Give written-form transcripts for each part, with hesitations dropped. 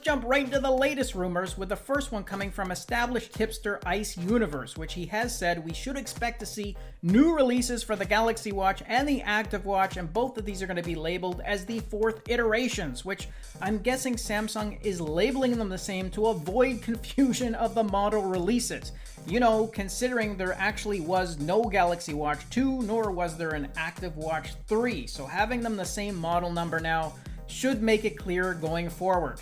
jump right into the latest rumors, with the first one coming from established tipster Ice Universe, which he has said we should expect to see new releases for the Galaxy Watch and the Active Watch, and both of these are going to be labeled as the 4th iterations, which I'm guessing Samsung is labeling them the same to avoid confusion of the model releases. You know, considering there actually was no Galaxy Watch 2, nor was there an Active Watch 3, so having them the same model number now should make it clearer going forward.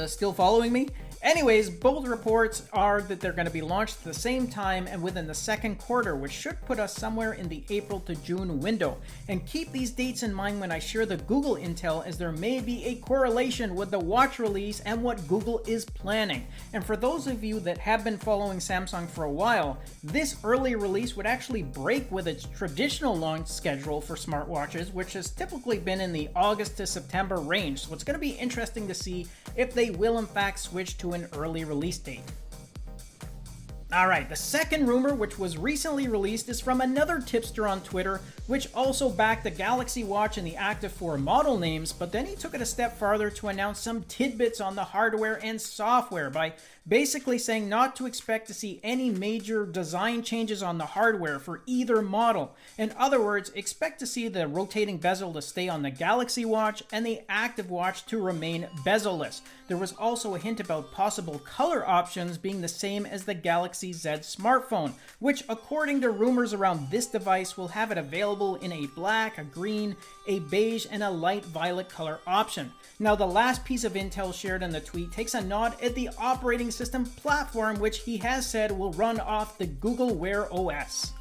Still following me? Anyways, both reports are that they're going to be launched at the same time and within the second quarter, which should put us somewhere in the April to June window. And keep these dates in mind when I share the Google intel, as there may be a correlation with the watch release and what Google is planning. And for those of you that have been following Samsung for a while, this early release would actually break with its traditional launch schedule for smartwatches, which has typically been in the August to September range. So it's going to be interesting to see if they will in fact switch to an early release date. Alright, the second rumor, which was recently released, is from another tipster on Twitter, which also backed the Galaxy Watch and the Active 4 model names, but then he took it a step farther to announce some tidbits on the hardware and software by basically saying not to expect to see any major design changes on the hardware for either model. In other words, expect to see the rotating bezel to stay on the Galaxy Watch and the Active Watch to remain bezel-less. There was also a hint about possible color options being the same as the Galaxy Z smartphone, which according to rumors around this device will have it available in a black, a green, a beige, and a light violet color option. Now, the last piece of intel shared in the tweet takes a nod at the operating system platform, which he has said will run off the Google Wear OS.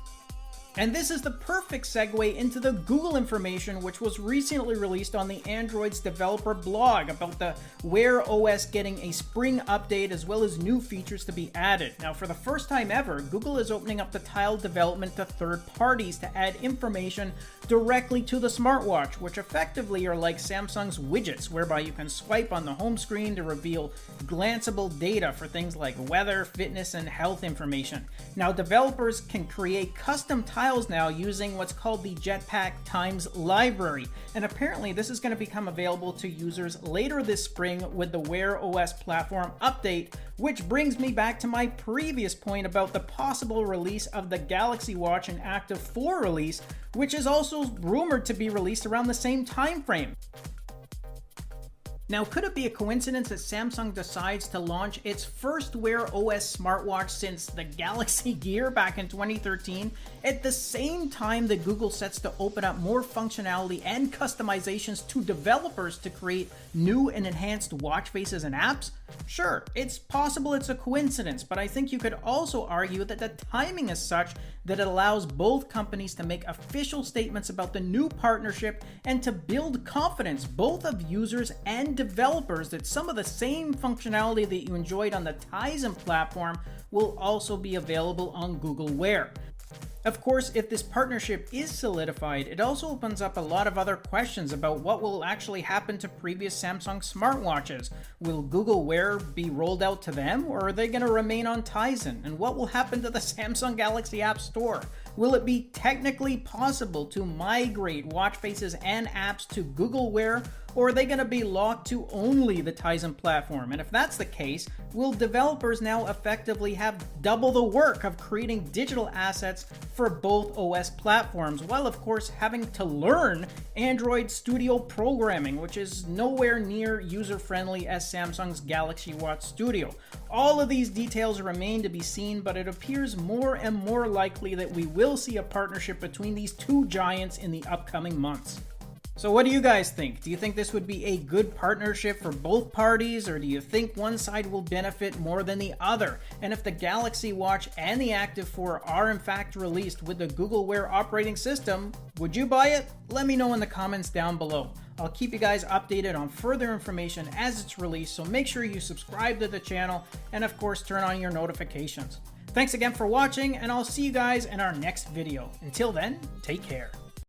And this is the perfect segue into the Google information, which was recently released on the Android's developer blog about the Wear OS getting a spring update as well as new features to be added. Now, for the first time ever, Google is opening up the tile development to third parties to add information directly to the smartwatch, which effectively are like Samsung's widgets, whereby you can swipe on the home screen to reveal glanceable data for things like weather, fitness, and health information. Now, developers can create custom tiles now using what's called the Jetpack Times library, and apparently this is going to become available to users later this spring with the Wear OS platform update, which brings me back to my previous point about the possible release of the Galaxy Watch and Active 4 release, which is also rumored to be released around the same time frame. Now, could it be a coincidence that Samsung decides to launch its first Wear OS smartwatch since the Galaxy Gear back in 2013 at the same time that Google sets to open up more functionality and customizations to developers to create new and enhanced watch faces and apps? Sure, it's possible it's a coincidence, but I think you could also argue that the timing is such that it allows both companies to make official statements about the new partnership and to build confidence both of users and developers that some of the same functionality that you enjoyed on the Tizen platform will also be available on Google Wear. Of course, if this partnership is solidified, it also opens up a lot of other questions about what will actually happen to previous Samsung smartwatches. Will Google Wear be rolled out to them, or are they going to remain on Tizen? And what will happen to the Samsung Galaxy App Store? Will it be technically possible to migrate watch faces and apps to Google Wear, or are they going to be locked to only the Tizen platform? And if that's the case, will developers now effectively have double the work of creating digital assets for both OS platforms, while of course having to learn Android Studio programming, which is nowhere near user-friendly as Samsung's Galaxy Watch Studio? All of these details remain to be seen, but it appears more and more likely that we will see a partnership between these two giants in the upcoming months. So what do you guys think? Do you think this would be a good partnership for both parties, or do you think one side will benefit more than the other? And if the Galaxy Watch and the Active 4 are in fact released with the Google Wear operating system, would you buy it? Let me know in the comments down below. I'll keep you guys updated on further information as it's released, so make sure you subscribe to the channel and of course turn on your notifications. Thanks again for watching, and I'll see you guys in our next video. Until then, take care.